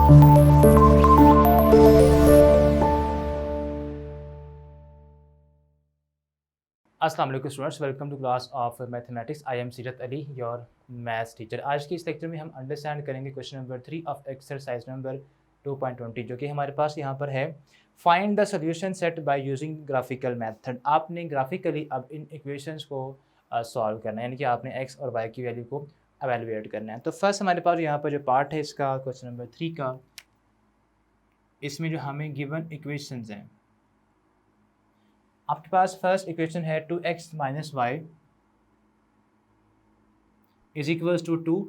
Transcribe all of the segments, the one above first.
अस्सलाम वालेकुम students, welcome to class of mathematics. I am Seerat Ali, your maths teacher. आज की इस लेक्चर में हम अंडरस्टैंड करेंगे question number 3 of exercise number 2.20, जो कि हमारे पास यहाँ पर है। Find the solution set by using graphical method. आपने ग्राफिकली अब इन इक्वेशंस को सॉल्व करना है, यानी कि आपने एक्स और वाई की वैल्यू को एवेलुएट करना है। तो फर्स्ट हमारे पास यहाँ पर जो पार्ट है इसका क्वेश्चन नंबर 3 का, इसमें जो हमें गिवन इक्वेशंस हैं, आपके पास फर्स्ट इक्वेशन है 2x minus y is equals to 2,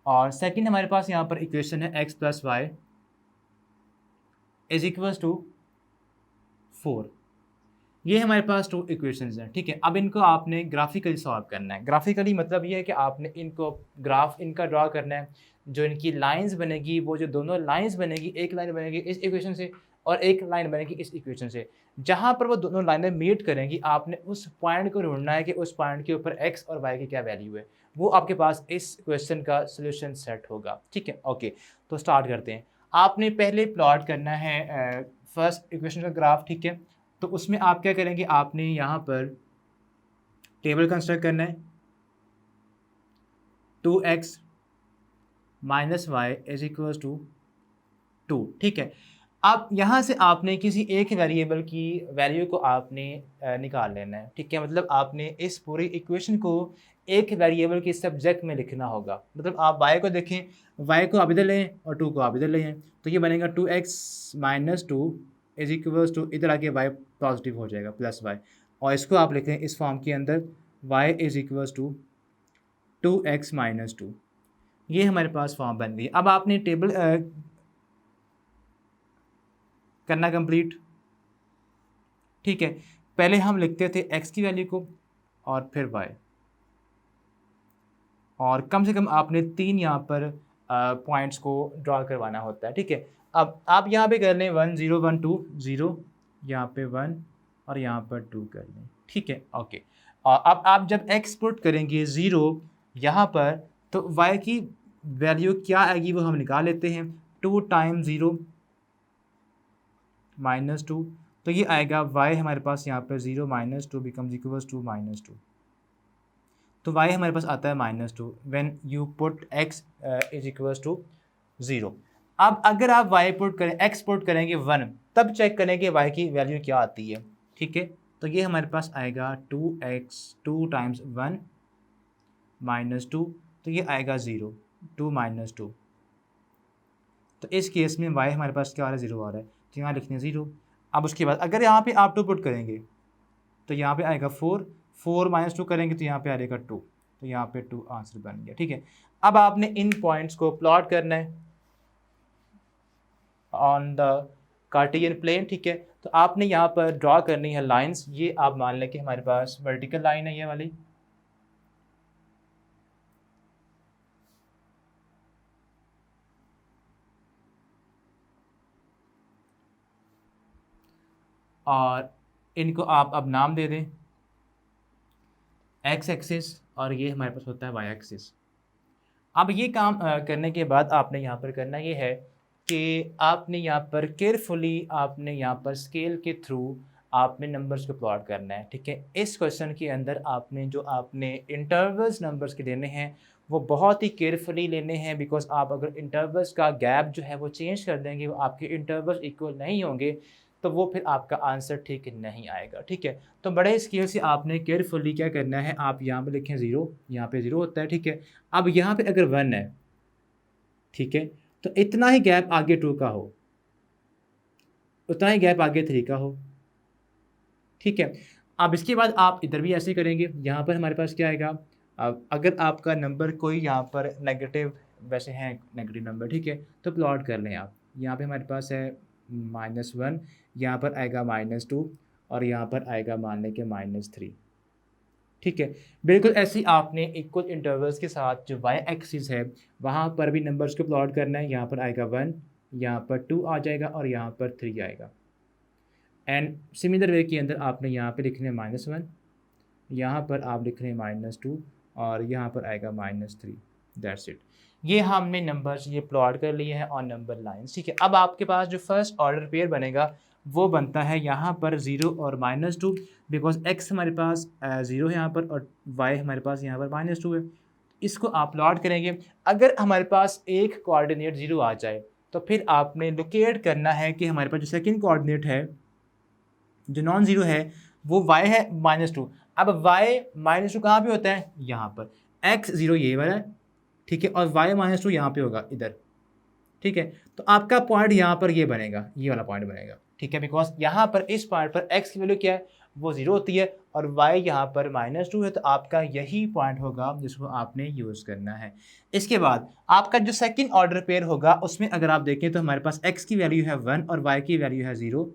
और सेकंड हमारे पास यहाँ पर इक्वेशन है x plus y is equals to 4। ये हमारे पास टू इक्वेशंस हैं, ठीक है। अब इनको आपने ग्राफिकली सॉल्व करना है। ग्राफिकली मतलब ये है कि आपने इनको ग्राफ इनका ड्रा करना है। जो इनकी लाइंस बनेगी, वो जो दोनों लाइंस बनेगी, एक लाइन बनेगी इस इक्वेशन से और एक लाइन बनेगी इस इक्वेशन से। जहाँ पर वो दोनों लाइनें मीट करेंगी, आपने उस पॉइंट को ढूंढना है कि उस पॉइंट के ऊपर एक्स और वाई की क्या वैल्यू है। वो आपके पास इस क्वेश्चन का सोल्यूशन सेट होगा, ठीक है। ओके, तो स्टार्ट करते हैं। आपने पहले प्लॉट करना है फर्स्ट इक्वेशन का ग्राफ, ठीक है। तो उसमें आप क्या करेंगे, आपने यहाँ पर टेबल कंस्ट्रक्ट करना है। 2x minus y is equal to 2, ठीक है। अब यहाँ से आपने किसी एक वेरिएबल की वैल्यू को आपने निकाल लेना है, ठीक है। मतलब आपने इस पूरी इक्वेशन को एक वेरिएबल के सब्जेक्ट में लिखना होगा। मतलब आप y को देखें, y को आप इधर लें और 2 को आप इधर लें, तो ये बनेगा 2x minus 2 is equals to, इधर आके y पॉजिटिव हो जाएगा प्लस y, और इसको आप लिखें इस फॉर्म के अंदर y is equals to 2x minus 2। ये हमारे पास फॉर्म बन गई। अब आपने टेबल करना कंप्लीट, ठीक है। पहले हम लिखते थे x की वैल्यू को और फिर y, और कम से कम आपने 3 यहाँ पर पॉइंट्स को ड्रा करवाना होता है, ठीक है। अब आप यहाँ पे कर लें 1 0 1 2 0, यहाँ पे 1 और यहाँ पर 2 कर लें, ठीक है। ओके, और अब आप जब x पुट करेंगे 0 यहाँ पर, तो y की वैल्यू क्या आएगी वो हम निकाल लेते हैं। 2 टाइम्स 0 माइनस 2, तो ये आएगा y हमारे पास यहाँ पर 0 minus 2 becomes equals to minus 2। तो y हमारे पास आता है minus 2 when you put x is equals to 0। अब अगर आप y पुट करें, x पुट करेंगे 1, तब चेक करेंगे y की वैल्यू क्या आती है, ठीक है। तो ये हमारे पास आएगा 2x 2 टाइम्स 1 माइनस 2, तो ये आएगा 0 2 माइनस 2। तो इस केस में y हमारे पास क्या आ रहा है, 0 आ रहा है, तो यहाँ लिखने 0। अब उसके बाद अगर यहाँ पे आप 2 पुट करेंगे तो यहाँ पे आएगा 4 4 माइनस 2 करेंगे तो यहाँ पे आएगा 2, तो यहाँ पे 2 आंसर बन गया, ठीक है। अब आपने इन पॉइंट्स को प्लॉट करना है ऑन द कार्टेशियन प्लेन, ठीक है। तो आपने यहाँ पर ड्रॉ करनी है लाइंस। ये आप मान लें कि हमारे पास वर्टिकल लाइन है ये वाली, और इनको आप अब नाम दे दें एक्स एक्सिस, और ये हमारे पास होता है वाई एक्सिस। अब ये काम करने के बाद आपने यहाँ पर करना ये है कि आपने यहाँ पर केयरफुली आपने यहाँ पर स्केल के थ्रू आपने नंबर्स को प्लॉट करना है, ठीक है। इस क्वेश्चन के अंदर आपने जो आपने इंटरवल्स नंबर्स के देने हैं वो बहुत ही केयरफुली लेने हैं, बिकॉज आप अगर इंटरवल्स का गैप जो है वो चेंज कर देंगे, वो आपके इंटरवल्स इक्वल नहीं होंगे, तो वो फिर आपका आंसर ठीक नहीं आएगा, ठीक है। तो बड़े स्केल से आपने केयरफुली क्या करना है, आप यहाँ पे लिखें 0, यहाँ पे 0 होता है, ठीक है। अब यहाँ पे अगर 1 है, ठीक है, तो इतना ही गैप आगे 2 का हो, उतना ही गैप आगे 3 का हो, ठीक है। अब इसके बाद आप इधर भी ऐसे करेंगे। यहाँ पर हमारे पास क्या आएगा, अब अगर आपका नंबर कोई यहाँ पर नेगेटिव, वैसे हैं नेगेटिव नंबर, ठीक है, तो प्लॉट कर लें आप। यहाँ पे हमारे पास है -1, यहाँ पर आएगा -2, और यहाँ पर आएगा मान लें कि -3, ठीक है। बिल्कुल ऐसे ही आपने इक्वल इंटरवल्स के साथ जो वाई एक्सिस है वहाँ पर भी नंबर्स को प्लॉट करना है। यहाँ पर आएगा 1, यहाँ पर 2 आ जाएगा और यहाँ पर 3 आएगा। एंड सिमिलर वे के अंदर आपने यहाँ पे लिखने -1, यहाँ पर आप लिख रहे हैं -2, और यहाँ पर आएगा -3। That's it. ये हमने नंबर्स ये प्लॉट कर लिए हैं और नंबर लाइंस, ठीक है। अब आपके पास जो फर्स्ट ऑर्डर पेयर बनेगा वो बनता है यहाँ पर 0 और -2, बिकॉज x हमारे पास 0 है यहाँ पर और y हमारे पास यहाँ पर -2 है। इसको आप प्लॉट करेंगे। अगर हमारे पास एक कोऑर्डिनेट 0 आ जाए तो फिर आपने लोकेट करना है कि हमारे पास जो सेकंड कोऑर्डिनेट है जो नॉन ज़ीरो है वो y है -2। अब y -2 कहाँ पे होता है? यहाँ पर। x 0 ये वाला है, ठीक है, और y -2 यहाँ पे होगा इधर, ठीक है। तो आपका पॉइंट यहाँ पर ये बनेगा, ये वाला पॉइंट बनेगा, ठीक है, बिकॉज यहाँ पर इस पॉइंट पर x की वैल्यू क्या है? वो 0 होती है और y यहाँ पर -2 है, तो आपका यही पॉइंट होगा जिसको आपने यूज़ करना है। इसके बाद आपका जो सेकंड ऑर्डर पेयर होगा उसमें अगर आप देखें तो हमारे पास x की वैल्यू है 1 और y की वैल्यू है 0।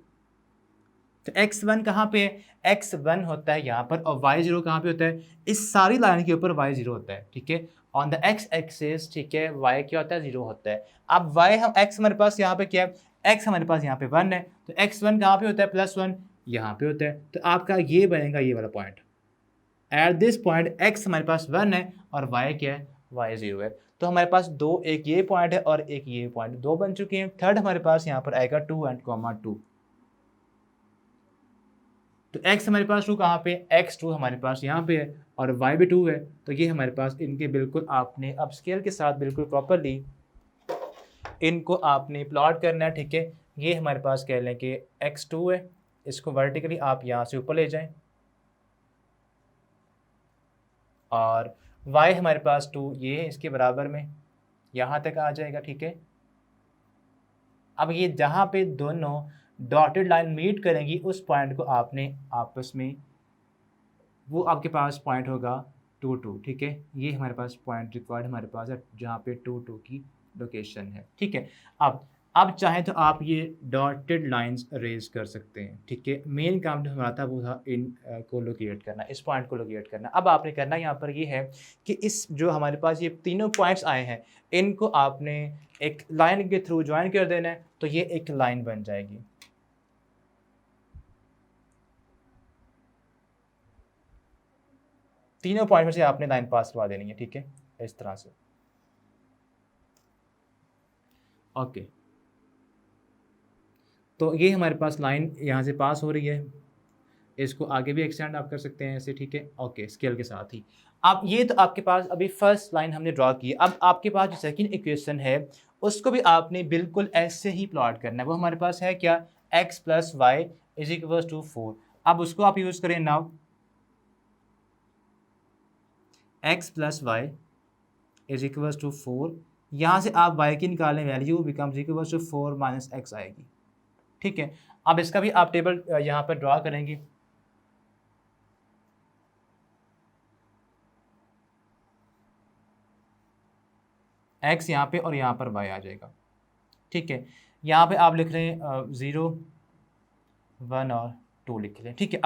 तो x1 कहाँ पे है? x1 होता है यहाँ पर और y0 कहाँ पे होता है? इस सारी लाइन के ऊपर y0 होता है, ठीक है। ऑन द x एक्सिस, ठीक है, y क्या होता है? 0 होता है। अब y हम x हमारे पास यहाँ पे क्या है? x हमारे पास यहाँ पे 1 है, तो x1 कहाँ पे होता है? +1 यहाँ पे होता है। तो आपका ये बनेगा ये वाला point. At this point x हमारे पास 1 है और y क्या है? y 0 है। तो हमारे पास दो, एक ये पॉइंट है और एक ये पॉइंट, दो बन चुके हैं। थर्ड हमारे पास यहाँ पर आएगा 2 एंड 2। तो x हमारे पास 2 कहाँ पे? x2 हमारे पास यहाँ पे है और y भी 2 है। तो ये हमारे पास इनके बिल्कुल आपने अब स्केल के साथ बिल्कुल प्रॉपरली इनको आपने प्लॉट करना है, ठीक है। ये हमारे पास कह लें कि x2 है, इसको वर्टिकली आप यहाँ से ऊपर ले जाएं और y हमारे पास 2 ये है, इसके बराबर में यहाँ तक आ जाएगा, ठीक है। अब ये जहाँ पे दोनों डॉटेड लाइन मीट करेंगी उस पॉइंट को आपने आपस में, वो आपके पास पॉइंट होगा 2 2, ठीक है। ये हमारे पास पॉइंट रिक्वायर्ड हमारे पास है जहाँ पे 2 2 की लोकेशन है, ठीक है। अब चाहें तो आप ये डॉटेड लाइंस रेज कर सकते हैं, ठीक है। मेन काम जो हमारा था वो था इन को लोकेट करना, इस पॉइंट को लोकेट करना। अब आपने करना यहाँ पर ये है कि इस जो हमारे पास ये तीनों पॉइंट्स आए हैं इनको आपने एक लाइन के थ्रू ज्वाइन कर देना है, तो ये एक लाइन बन जाएगी। तीनों पॉइंट में से आपने लाइन पास करवा देनी है, ठीक है, इस तरह से। ओके, तो ये हमारे पास लाइन यहाँ से पास हो रही है, इसको आगे भी एक्सटेंड आप कर सकते हैं ऐसे, ठीक है। ओके, स्केल के साथ ही आप ये तो आपके पास अभी फर्स्ट लाइन हमने ड्रॉ की। अब आपके पास जो सेकंड इक्वेशन है उसको भी आपने बिल्कुल ऐसे ही प्लॉट करना है। वो हमारे पास है क्या? x + y = 4। अब उसको आप यूज़ करें नाउ, x + y = 4। यहाँ से आप y की निकालें वैल्यू, बिकम्स = 4 - x आएगी, ठीक है। अब इसका भी आप टेबल यहाँ पर ड्रॉ करेंगे। x यहाँ पे और यहाँ पर y आ जाएगा, ठीक है। यहाँ पे आप लिख रहे हैं 0 1 और 2 लिख लें, ठीक है।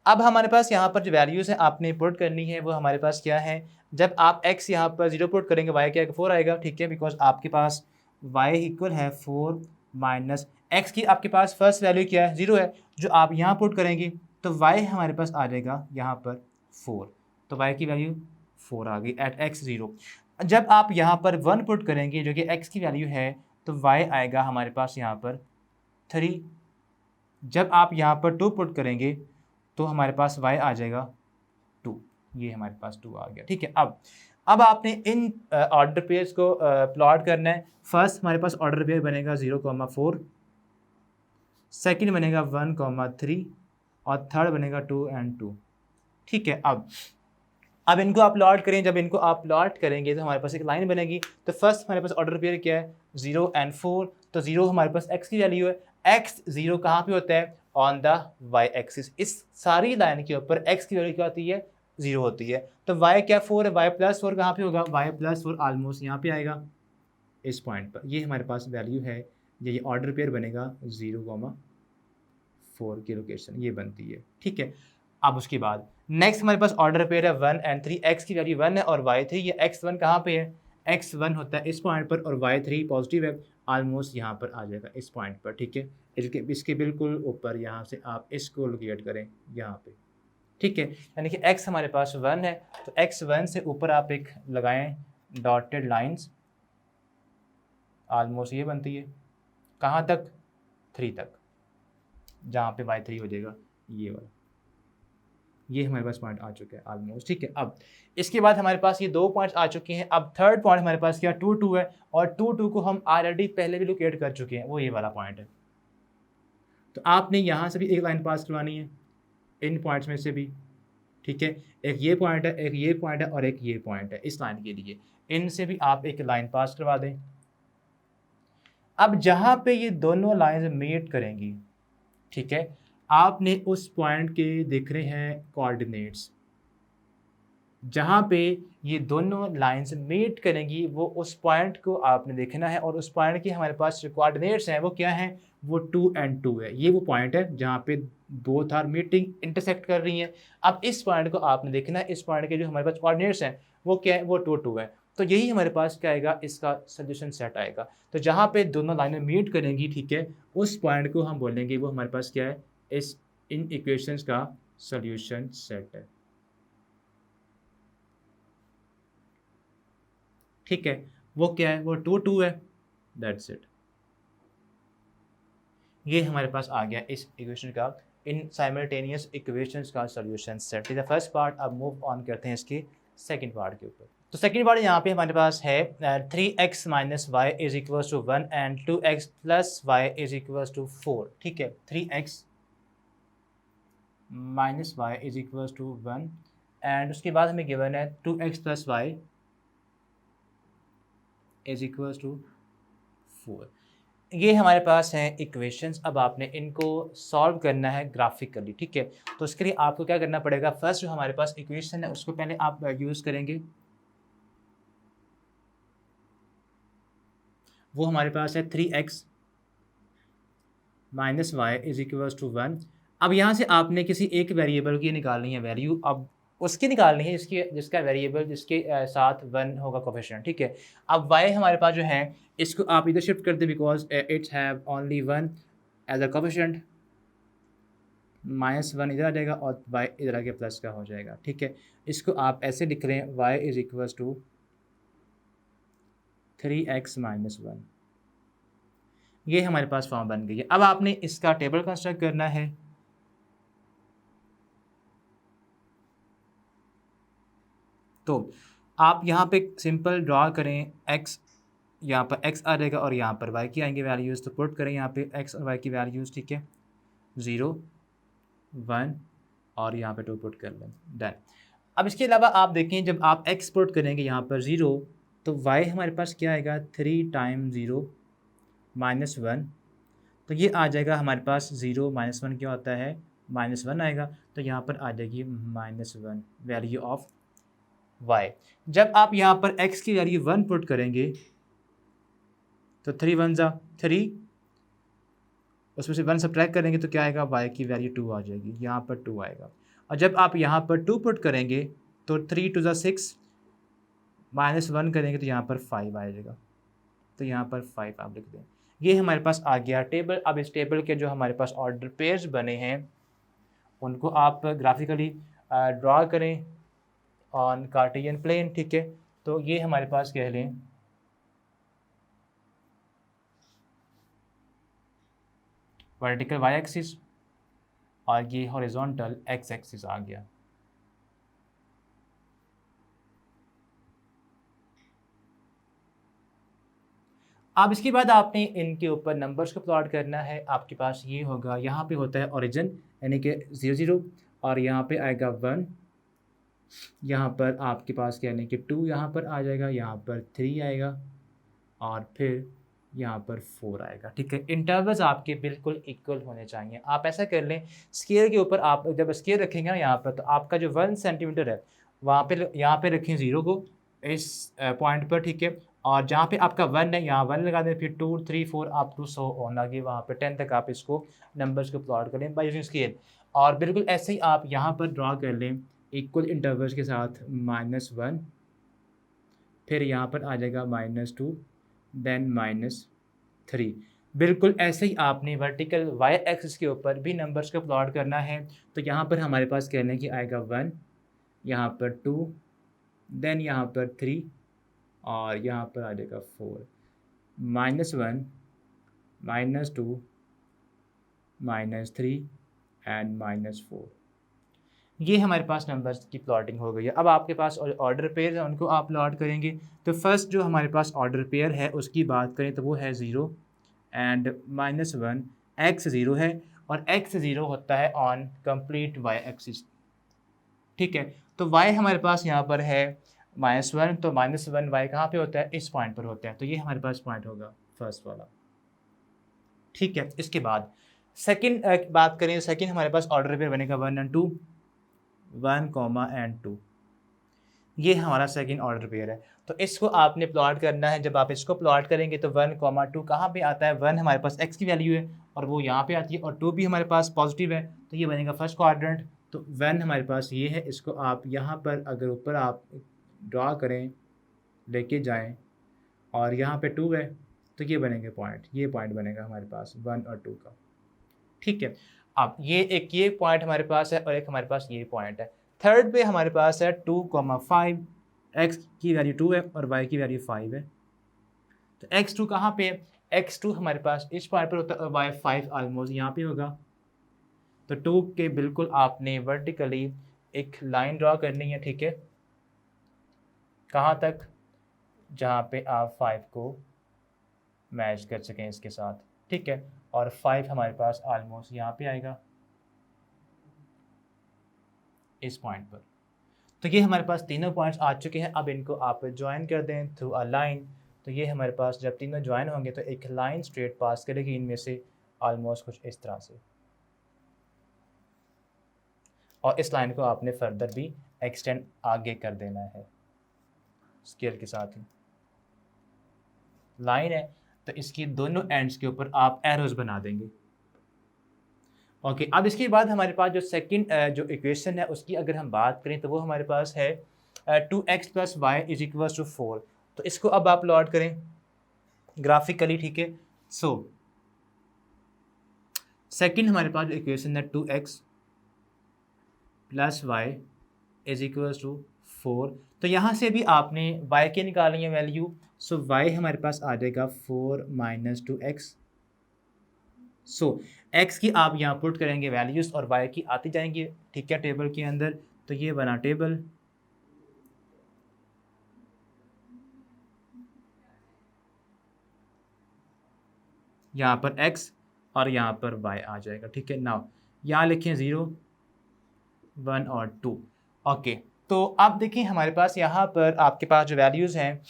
अब हमारे पास यहाँ पर जो वैल्यूज़ हैं आपने पुट करनी है वो हमारे पास क्या है? जब आप x यहाँ पर 0 पुट करेंगे y क्या 4 आएगा, ठीक है, बिकॉज आपके पास y इक्वल है 4 माइनस x की आपके पास फर्स्ट वैल्यू क्या है? 0 है। जो आप यहाँ पुट करेंगे तो y हमारे पास आ जाएगा यहाँ पर 4, तो y की वैल्यू 4 आ गई एट x 0। जब आप यहाँ पर 1 पुट करेंगे जो कि x की वैल्यू है तो y आएगा हमारे पास यहाँ पर 3। जब आप यहाँ पर 2 पुट करेंगे तो हमारे पास y आ जाएगा 2, ये हमारे पास 2 आ गया, ठीक है। अब आपने इन ऑर्डर पेयर्स को प्लॉट करना है। फर्स्ट हमारे पास ऑर्डर पेयर बनेगा 0,4, सेकंड बनेगा 1,3 और थर्ड बनेगा 2 एंड 2, ठीक है। अब इनको आप प्लॉट करें। जब इनको आप प्लॉट करेंगे तो हमारे पास एक लाइन बनेगी। तो फर्स्ट हमारे पास ऑर्डर पेयर क्या है? 0 एंड 4। तो 0 हमारे पास x की वैल्यू है। x 0 कहाँ पे होता है? On the y axis. इस सारी लाइन के ऊपर x की वैल्यू क्या होती है? 0 होती है। तो y क्या 4 है? y + 4 कहाँ पे होगा? y + 4 ऑलमोस्ट यहाँ पे आएगा इस पॉइंट पर। ये हमारे पास वैल्यू है, ये ऑर्डर पेयर बनेगा 0,4 की लोकेशन ये बनती है, ठीक है। अब उसके बाद नेक्स्ट हमारे पास ऑर्डर पेयर है 1 एंड 3। x की वैल्यू 1 है और y3। ये x1 कहाँ पे है? x1 होता है इस पॉइंट पर और y3 पॉजिटिव है, ऑलमोस्ट यहाँ पर आ जाएगा इस पॉइंट पर, ठीक है। इसके बिल्कुल ऊपर यहाँ से आप इसको लोकेट करें यहाँ पे, ठीक है। यानी कि x हमारे पास 1 है तो x1 से ऊपर आप एक लगाएं डॉटेड लाइंस ऑलमोस्ट ये बनती है कहाँ तक, 3 तक, जहाँ पे y3 हो जाएगा ये वाला। ये हमारे पास पॉइंट आ चुका है ऑलमोस्ट, ठीक है। अब इसके बाद हमारे पास ये 2 पॉइंट्स आ चुके हैं। अब थर्ड पॉइंट हमारे पास क्या 2 2 है, और 2 2 को हम ऑलरेडी पहले भी लोकेट कर चुके हैं, वो ये वाला पॉइंट है। तो आपने यहाँ से भी एक लाइन पास करवानी है इन पॉइंट्स में से भी, ठीक है। एक ये पॉइंट है, एक ये पॉइंट है, और एक ये पॉइंट है। इस लाइन के लिए इनसे भी आप एक लाइन पास करवा दें। अब जहाँ पे ये दोनों लाइंस मीट करेंगी, ठीक है, आपने उस पॉइंट के देख रहे हैं कोऑर्डिनेट्स, जहाँ पे ये दोनों लाइंस मीट करेंगी वो उस पॉइंट को आपने देखना है, और उस पॉइंट के हमारे पास जो कोऑर्डिनेट्स हैं वो क्या हैं, वो 2 and 2 है। ये वो पॉइंट है जहाँ पे बोथ आर मीटिंग, इंटरसेक्ट कर रही हैं। अब इस पॉइंट को आपने देखना है, इस पॉइंट के जो हमारे पास कोऑर्डिनेट्स हैं वो क्या है, वो 2 2 है। तो यही हमारे पास क्या आएगा, इसका सोल्यूशन सेट आएगा। तो जहाँ पे दोनों लाइनें मीट करेंगी, ठीक है, उस पॉइंट को हम बोलेंगे वो हमारे पास क्या है, इस इन इक्वेशंस का सोल्यूशन सेट है, ठीक है। वो क्या है, वो 2 2 है, दैट्स इट। ये हमारे पास आ गया इस इक्वेशन का इन साइमल्टेनियस इक्वेशंस का solution set. Is the first part. अब मूव ऑन करते हैं इसके सेकंड पार्ट के ऊपर। तो सेकंड पार्ट यहाँ पे हमारे पास है 3x minus y is equals to 1 and 2x plus y is equals to 4, ठीक है। 3x minus y is equals to 1 and उसके बाद हमें गिवन है 2x plus y is equals to 4। ये हमारे पास हैं इक्वेशंस। अब आपने इनको सॉल्व करना है ग्राफिकली, ठीक है। तो उसके लिए आपको क्या करना पड़ेगा, फर्स्ट जो हमारे पास इक्वेशन है उसको पहले आप यूज़ करेंगे। वो हमारे पास है 3x minus y is equals to 1। अब यहाँ से आपने किसी एक वेरिएबल की निकालनी है वैल्यू, अब उसकी निकालनी है जिसका वेरिएबल जिसके साथ 1 होगा कोफिशिएंट, ठीक है। अब y हमारे पास जो है इसको आप इधर शिफ्ट कर दें because it's have only 1 as a coefficient, -1 इधर आ जाएगा और y इधर आके प्लस का हो जाएगा, ठीक है। इसको आप ऐसे लिख रहे हैं y is equals to 3x minus 1। ये हमारे पास फॉर्म बन गई है। अब आपने इसका टेबल कंस्ट्रक्ट करना है। तो आप यहाँ पे सिंपल ड्रा करें, x यहाँ पर x आ जाएगा और यहाँ पर y की आएंगे वैल्यूज़। तो पुट करें यहाँ पे x और y की वैल्यूज़, ठीक है, 0 1 और यहाँ पे 2 पुट कर लें, डन। अब इसके अलावा आप देखें जब आप x पुट करेंगे यहाँ पर 0 तो y हमारे पास क्या आएगा, 3 टाइम 0 -1। तो ये आ जाएगा हमारे पास 0 -1 क्या होता है, -1 आएगा। तो यहाँ पर आ जाएगी -1 वैल्यू ऑफ y। जब आप यहाँ पर x की वैल्यू 1 पुट करेंगे तो 3 1 ज़ा 3, उसमें से 1 सब्ट्रैक्ट करेंगे तो क्या आएगा, y की वैल्यू 2 आ जाएगी, यहाँ पर 2 आएगा। और जब आप यहाँ पर 2 पुट करेंगे तो 3 2 ज़ा 6, -1 करेंगे तो यहाँ पर 5 आ जाएगा। तो यहाँ पर 5 आप लिख दें। ये हमारे पास आ गया टेबल। अब इस टेबल के जो हमारे पास ऑर्डर पेयर्स बने हैं उनको आप ग्राफिकली ड्रा करें ऑन कार्टेशियन प्लेन, ठीक है। तो ये हमारे पास कह लें वर्टिकल वाई एक्सिस और ये हॉरिजॉन्टल एक्स एक्सिस आ गया। अब इसके बाद आपने इनके ऊपर नंबर्स को प्लॉट करना है। आपके पास ये होगा, यहाँ पे होता है ओरिजिन यानी कि 0 0 और यहाँ पे आएगा 1, यहाँ पर आपके पास यानी कि 2 यहाँ पर आ जाएगा, यहाँ पर 3 आएगा और फिर यहाँ पर 4 आएगा, ठीक है। इंटरवल्स आपके बिल्कुल इक्वल होने चाहिए। आप ऐसा कर लें, स्केल के ऊपर आप जब स्केल रखेंगे ना यहाँ पर, तो आपका जो 1 सेंटीमीटर है वहाँ पे यहाँ पे रखें 0 को इस पॉइंट पर, ठीक है। और जहाँ पे आपका 1 है यहाँ 1 लगा दें, फिर 2 3 4 अप टू 100 ऑन आगे वहाँ पे 10 तक आप इसको नंबर्स को प्लॉट करें बाय यूजिंग स्केल। और बिल्कुल ऐसे ही आप यहाँ पर ड्रा कर लें इक्वल इंटरवल्स के साथ -1, फिर यहाँ पर आ जाएगा -2 देन -3। बिल्कुल ऐसे ही आपने वर्टिकल वाई एक्सिस के ऊपर भी नंबर्स को प्लॉट करना है। तो यहाँ पर हमारे पास कहने की आएगा 1, यहाँ पर 2 देन यहाँ पर 3 और यहाँ पर आ जाएगा 4। -1, -2, -3 एंड -4। ये हमारे पास नंबर्स की प्लॉटिंग हो गई है। अब आपके पास ऑर्डर पेयर है, उनको आप प्लॉट करेंगे। तो फर्स्ट जो हमारे पास ऑर्डर पेयर है उसकी बात करें तो वो है 0 एंड -1, x 0 है और x 0 होता है ऑन कंप्लीट y एक्सिस। ठीक है, तो y हमारे पास यहाँ पर है -1, तो -1 y कहाँ पे होता है? इस पॉइंट पर होता है। तो ये हमारे पास पॉइंट होगा फर्स्ट वाला। ठीक है, इसके बाद सेकंड बात करें, सेकंड हमारे पास ऑर्डर पेयर बनेगा 1 एंड 2, 1 एंड 2। ये हमारा सेकंड ऑर्डर पेयर है। तो इसको आपने प्लॉट करना है। जब आप इसको प्लॉट करेंगे तो 1, 2 कहाँ पे आता है? 1 हमारे पास x की वैल्यू है और वो यहाँ पे आती है, और 2 भी हमारे पास पॉजिटिव है, तो ये बनेगा फर्स्ट क्वाड्रेंट। तो 1 हमारे पास ये है, इसको आप यहाँ पर अगर ऊपर आप ड्रा करें, लेके जाएं, और यहाँ पे 2 है, तो ये बनेंगे पॉइंट। ये पॉइंट बनेगा हमारे पास 1 और 2 का। ठीक है, अब ये पॉइंट हमारे पास है और एक हमारे पास ये पॉइंट है। थर्ड पे हमारे पास है 2,5, x की वैल्यू 2 है और y की वैल्यू 5 है। तो x2 कहाँ पे है? x2 हमारे पास इस पॉइंट पर होता है और y5 ऑलमोस्ट यहाँ पे होगा। तो 2 के बिल्कुल आपने वर्टिकली एक लाइन ड्रॉ करनी है। ठीक है, कहाँ तक? जहाँ पे आप 5 को मैच कर सकें इसके साथ। ठीक है, और 5 हमारे पास ऑलमोस्ट यहाँ पे आएगा इस पॉइंट पर। तो ये हमारे पास तीनों पॉइंट्स आ चुके हैं। अब इनको आप ज्वाइन कर दें थ्रू अ लाइन। तो ये हमारे पास जब तीनों ज्वाइन होंगे तो एक लाइन स्ट्रेट पास करेगी इनमें से, ऑलमोस्ट कुछ इस तरह से। और इस लाइन को आपने फर्दर भी एक्सटेंड आगे कर देना है स्केल के साथ ही। लाइन है तो इसकी दोनों एंड्स के ऊपर आप एरोज बना देंगे। ओके, अब इसके बाद हमारे पास जो सेकंड जो इक्वेशन है उसकी अगर हम बात करें तो वो हमारे पास है 2x + y = 4। तो इसको अब आप प्लॉट करें ग्राफिकली। ठीक है, सो सेकंड हमारे पास जो इक्वेशन है 2x + y = 4। तो यहाँ से भी आपने y के निकालनी है वैल्यू। सो y हमारे पास आ जाएगा 4 - 2x। सो x की आप यहाँ पुट करेंगे वैल्यूज़ और y की आती जाएंगी। ठीक है, टेबल के अंदर। तो ये बना टेबल। यहाँ पर x और यहाँ पर y आ जाएगा। ठीक है, नाउ यहाँ लिखें 0, 1 और 2। ओके, तो आप देखिए हमारे पास यहाँ पर आपके पास जो वैल्यूज़ हैं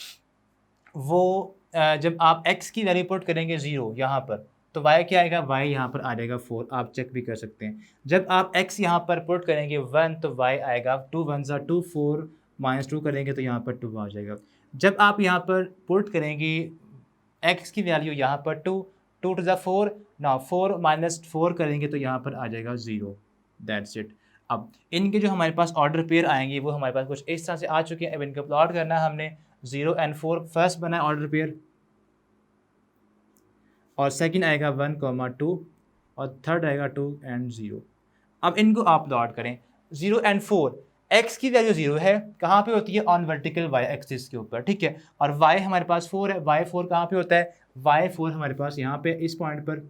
वो जब आप x की वैल्यू पुट करेंगे 0 यहाँ पर, तो y क्या आएगा? y यहाँ पर आ जाएगा 4। आप चेक भी कर सकते हैं। जब आप x यहाँ पर पुट करेंगे 1 तो y आएगा 2 1 ज़ा 2, 4 -2 करेंगे तो यहाँ पर 2 आ जाएगा। जब आप यहाँ पर पुट करेंगे x की वैल्यू यहाँ पर 2, 2 2 ज़ा 4, ना 4 -4 करेंगे तो यहाँ पर आ जाएगा 0। That's it. अब इनके जो हमारे पास ऑर्डर पेयर आएंगे वो हमारे पास कुछ इस तरह से आ चुके हैं। अब इनको प्लॉट करना है हमने। 0 एंड 4 फर्स्ट बना है ऑर्डर पेयर, और सेकंड आएगा 1, 2 और थर्ड आएगा 2 एंड 0। अब इनको आप प्लॉट करें 0 एंड 4। x की वैल्यू 0 है, कहाँ पे होती है? ऑन वर्टिकल y एक्सिस के ऊपर। ठीक है, और y हमारे पास 4 है। y4 कहाँ पे होता है? y4 हमारे पास यहाँ पे इस पॉइंट पर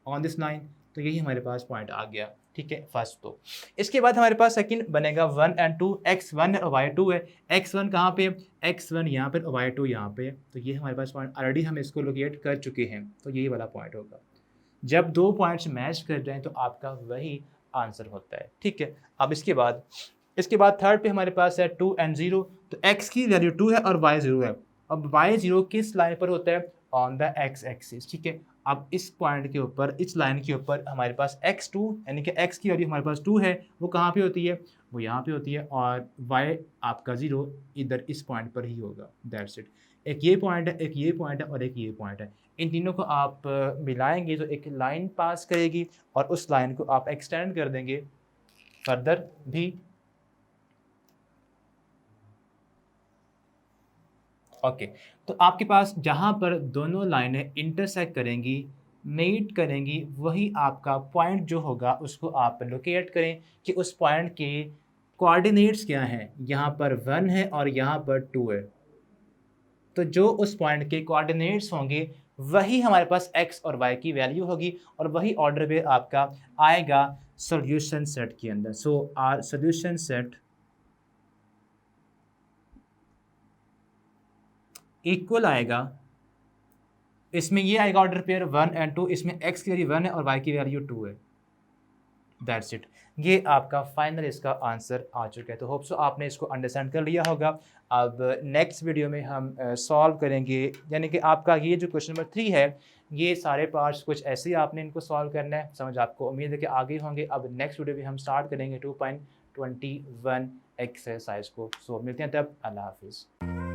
ऑन दिस लाइन। तो यही हमारे पास पॉइंट आ गया। ठीक है, फर्स्ट। तो इसके बाद हमारे पास सेकंड बनेगा 1 एंड 2। x1 है और y2 है। x1 कहाँ पे? x1 यहाँ पर और y2 यहाँ पे है। तो ये हमारे पास पॉइंट ऑलरेडी हम इसको लोकेट कर चुके हैं। तो यही वाला पॉइंट होगा। जब दो पॉइंट्स मैच कर जाएं तो आपका वही आंसर होता है। ठीक है, अब इसके बाद थर्ड पे हमारे पास है 2 एंड 0। तो x की वैल्यू 2 है और y 0 है। अब y 0 किस लाइन पर होता है? On the x axis. ठीक है, अब इस पॉइंट के ऊपर, इस लाइन के ऊपर हमारे पास x2 यानी कि x की वैल्यू हमारे पास 2 है, वो कहाँ पे होती है? वो यहाँ पे होती है, और y आपका 0 इधर इस पॉइंट पर ही होगा। That's it. एक ये पॉइंट है, एक ये पॉइंट है और एक ये पॉइंट है। इन तीनों को आप मिलाएंगे तो एक लाइन पास करेगी और उस लाइन को आप एक्सटेंड कर देंगे फर्दर भी। ओके, तो आपके पास जहाँ पर दोनों लाइनें इंटरसेक्ट करेंगी, मीट करेंगी, वही आपका पॉइंट जो होगा उसको आप लोकेट करें कि उस पॉइंट के कोऑर्डिनेट्स क्या हैं। यहाँ पर 1 है और यहाँ पर 2 है। तो जो उस पॉइंट के कोऑर्डिनेट्स होंगे वही हमारे पास x और y की वैल्यू होगी और वही ऑर्डर पे आपका आएगा सॉल्यूशन सेट के अंदर। सो आर सॉल्यूशन सेट इक्वल आएगा, इसमें ये आएगा ऑर्डर पेयर 1 एंड 2, इसमें x की वैल्यू 1 है और y की वैल्यू 2 है। दैट्स इट, ये आपका फाइनल इसका आंसर आ चुका है। तो होप सो आपने इसको अंडरस्टैंड कर लिया होगा। अब नेक्स्ट वीडियो में हम सॉल्व करेंगे, यानी कि आपका ये जो क्वेश्चन नंबर 3 है, ये सारे पार्ट्स कुछ ऐसे ही आपने इनको सॉल्व करना है। समझ आपको उम्मीद है कि आगे होंगे। अब नेक्स्ट वीडियो में हम स्टार्ट करेंगे 2.21 एक्सरसाइज को। सो मिलते हैं तब, अल्लाह हाफिज़।